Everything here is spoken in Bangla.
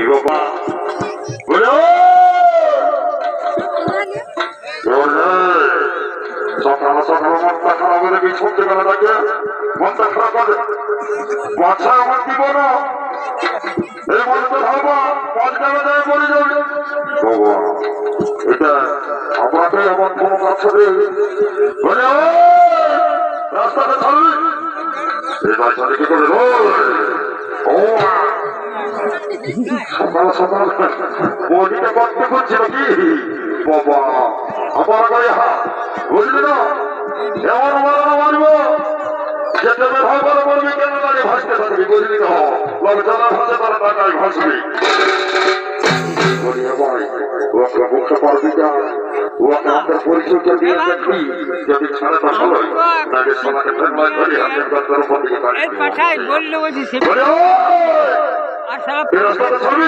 বাবা সকাল সকাল মনটা খারাপ করে কি ছুটতে গেলে তাকে মনটা খারাপ করে বাচ্চা আমার দিব না এই মনটা ভাবা পাঁচ টাকা যায় বলে যাবে বাবা এটা আপনাকে আমার কোনো বাচ্চা দিয়ে রাস্তাটা ছাড়বে এই বাচ্চাটা কি করে ও সকাল সকাল বডিটা করতে করছে নাকি বাবা আমার গায়ে হাত বুঝলি না এমন মারবো যেতে ভাই বলে বলবি কেন গাড়ি ভাসতে থাকবি বুঝলি না লোকজনের ভাষা তারা টাকায় ভাসবি ওকে মুখে পারবি না ওকে আমাদের পরিচয়টা দিয়ে দেখবি যদি ছাড়ে না হলো তাহলে সবাইকে ফেরমায় ধরি হাতের দরকার উপর দিকে রাস্তাটা ছাড়বি